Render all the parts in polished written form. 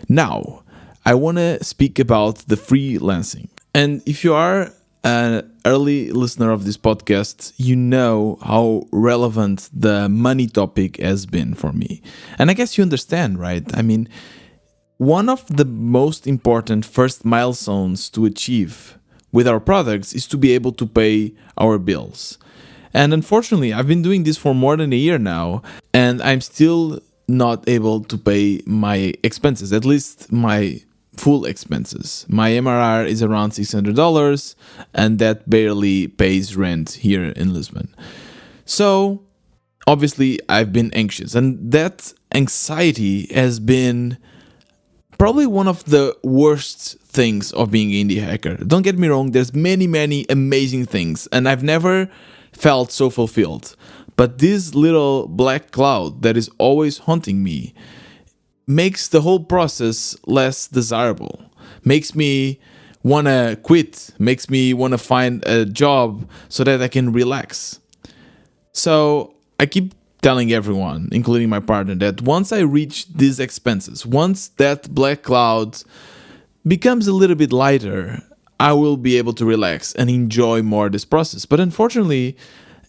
Now, I want to speak about the freelancing. And if you are an early listener of this podcast, you know how relevant the money topic has been for me. And I guess you understand, right? I mean, one of the most important first milestones to achieve with our products is to be able to pay our bills. And unfortunately, I've been doing this for more than a year now, and I'm still not able to pay my expenses, at least my full expenses. My MRR is around $600, and that barely pays rent here in Lisbon. So, obviously, I've been anxious, and that anxiety has been probably one of the worst things of being an indie hacker. Don't get me wrong, there's many amazing things, and I've never felt so fulfilled. But this little black cloud that is always haunting me makes the whole process less desirable, makes me want to quit, makes me want to find a job so that I can relax. So I keep telling everyone, including my partner, that once I reach these expenses, once that black cloud becomes a little bit lighter, I will be able to relax and enjoy more this process. But unfortunately,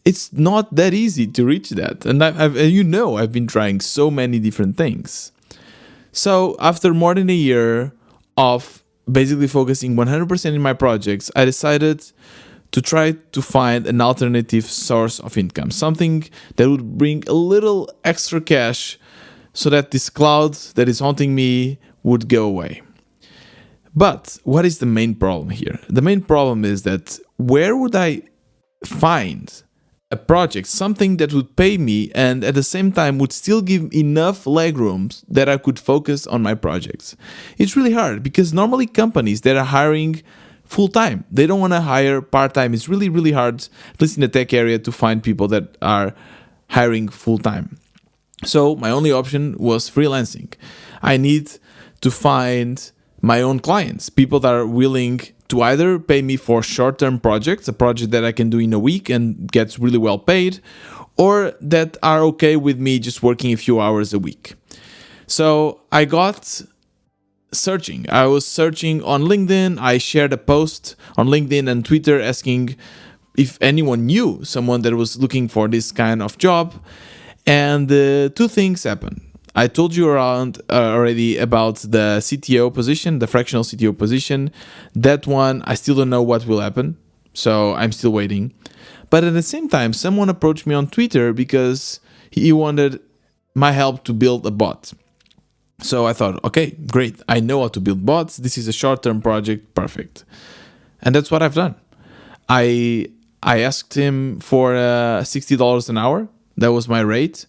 it's not that easy to reach that. And I've been trying so many different things. So after more than a year of basically focusing 100% in my projects, I decided to try to find an alternative source of income, something that would bring a little extra cash so that this cloud that is haunting me would go away. But what is the main problem here? The main problem is that where would I find a project, something that would pay me and at the same time would still give enough leg rooms that I could focus on my projects? It's really hard because normally companies that are hiring full-time, they don't want to hire part-time. It's really hard, at least in the tech area, to find people that are hiring full-time. So my only option was freelancing. I need to find my own clients, people that are willing to either pay me for short-term projects, a project that I can do in a week and gets really well paid, or that are okay with me just working a few hours a week. So I got searching. I was searching on LinkedIn. I shared a post on LinkedIn and Twitter asking if anyone knew someone that was looking for this kind of job. And two things happened. I told you around already about the CTO position, the fractional CTO position. That one, I still don't know what will happen. So I'm still waiting. But at the same time, someone approached me on Twitter because he wanted my help to build a bot. So I thought, okay, great. I know how to build bots. This is a short-term project. Perfect. And that's what I've done. I asked him for $60 an hour. That was my rate.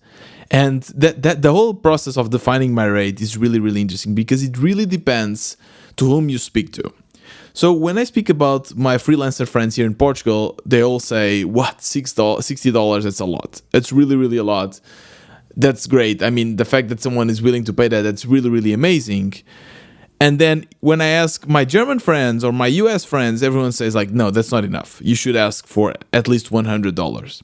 And that the whole process of defining my rate is really interesting because it really depends to whom you speak to. So when I speak about my freelancer friends here in Portugal, they all say, what, $60? That's a lot. It's really a lot. That's great. I mean, the fact that someone is willing to pay that, that's really amazing. And then when I ask my German friends or my US friends, everyone says like, no, that's not enough. You should ask for at least $100.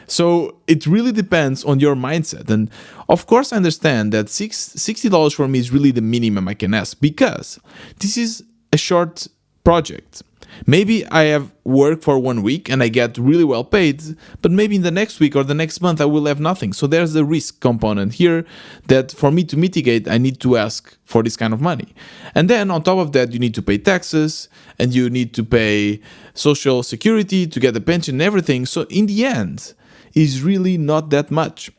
So it really depends on your mindset. And of course, I understand that $60 for me is really the minimum I can ask because this is a short project. Maybe I have work for 1 week and I get really well paid, but maybe in the next week or the next month I will have nothing. So there's a risk component here that for me to mitigate, I need to ask for this kind of money. And then on top of that, you need to pay taxes and you need to pay social security to get a pension and everything. So in the end, it's really not that much.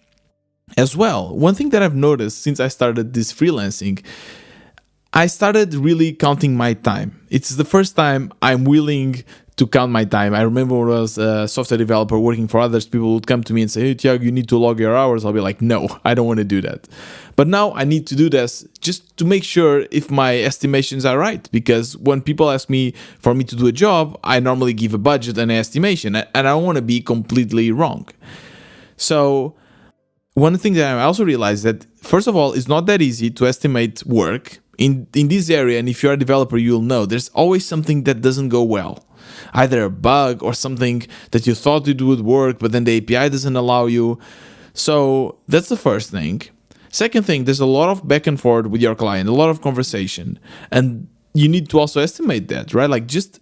As well, one thing that I've noticed since I started this freelancing, I started really counting my time. It's the first time I'm willing to count my time. I remember when I was a software developer working for others, people would come to me and say, hey, Tiago, you need to log your hours. I'll be like, no, I don't want to do that. But now I need to do this just to make sure if my estimations are right. Because when people ask me for me to do a job, I normally give a budget and an estimation, and I don't want to be completely wrong. So one thing that I also realized that, first of all, it's not that easy to estimate work in this area. And if you're a developer, you'll know there's always something that doesn't go well. Either a bug or something that you thought it would work, but then the API doesn't allow you. So that's the first thing. Second thing, there's a lot of back and forth with your client, a lot of conversation, and you need to also estimate that, right? Like, just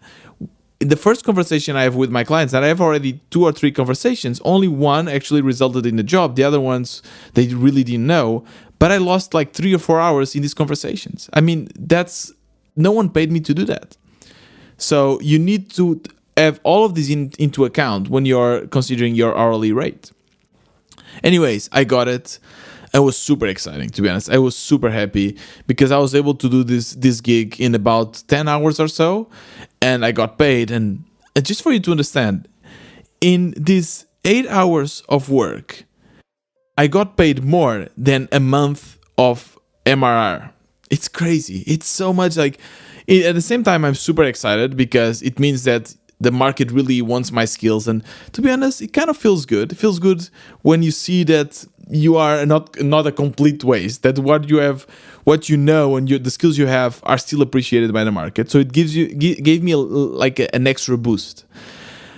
the first conversation I have with my clients, and I have already 2 or 3 conversations, only one actually resulted in a job. The other ones, they really didn't know. But I lost like 3 or 4 hours in these conversations. I mean, no one paid me to do that. So you need to have all of this into account when you're considering your hourly rate. Anyways, I got it. It was super exciting, to be honest. I was super happy because I was able to do this gig in about 10 hours or so, and I got paid. And just for you to understand, in these 8 hours of work, I got paid more than a month of MRR. It's crazy. It's so much like... At the same time, I'm super excited because it means that the market really wants my skills. And to be honest, it kind of feels good. It feels good when you see that you are not a complete waste, that what you have, what you know, and the skills you have are still appreciated by the market. So it gave me an extra boost.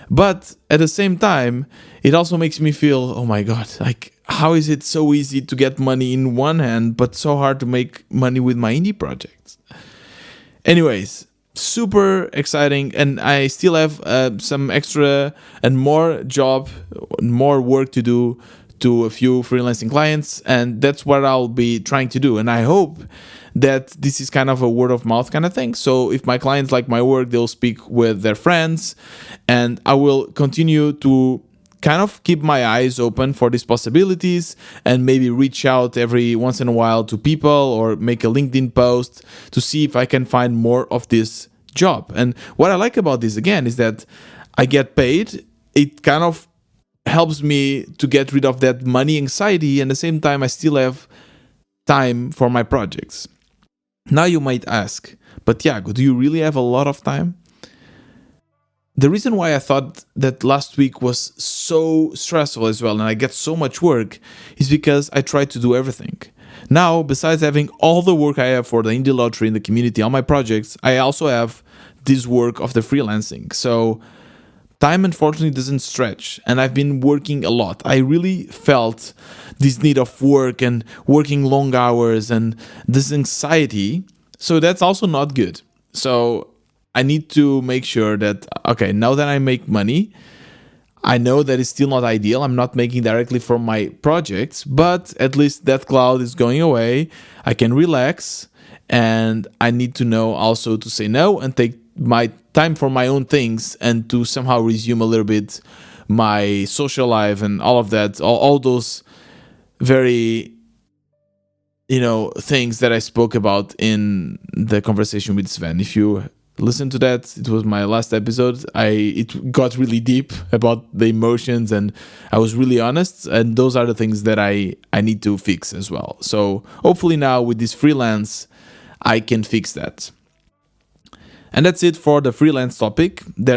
But at the same time, it also makes me feel, oh my God, like, how is it so easy to get money in one hand, but so hard to make money with my indie projects? Anyways, super exciting, and I still have some extra and more work to do to a few freelancing clients, and that's what I'll be trying to do. And I hope that this is kind of a word of mouth kind of thing. So if my clients like my work, they'll speak with their friends, and I will continue to kind of keep my eyes open for these possibilities and maybe reach out every once in a while to people or make a LinkedIn post to see if I can find more of this job. And what I like about this, again, is that I get paid. It kind of helps me to get rid of that money anxiety, and at the same time I still have time for my projects. Now you might ask, but Tiago, do you really have a lot of time? The reason why I thought that last week was so stressful as well, and I get so much work, is because I tried to do everything. Now, besides having all the work I have for the indie lottery in the community, all my projects, I also have this work of the freelancing. So time, unfortunately, doesn't stretch, and I've been working a lot. I really felt this need of work and working long hours and this anxiety. So that's also not good. So I need to make sure that, okay, now that I make money, I know that it's still not ideal. I'm not making directly from my projects, but at least that cloud is going away. I can relax, and I need to know also to say no and take my time for my own things and to somehow resume a little bit my social life and all of that, all those very, things that I spoke about in the conversation with Sven. If you listen to that, it was my last episode. It got really deep about the emotions, and I was really honest, and those are the things that I need to fix as well. So hopefully now with this freelance I can fix that. And that's it for the freelance topic.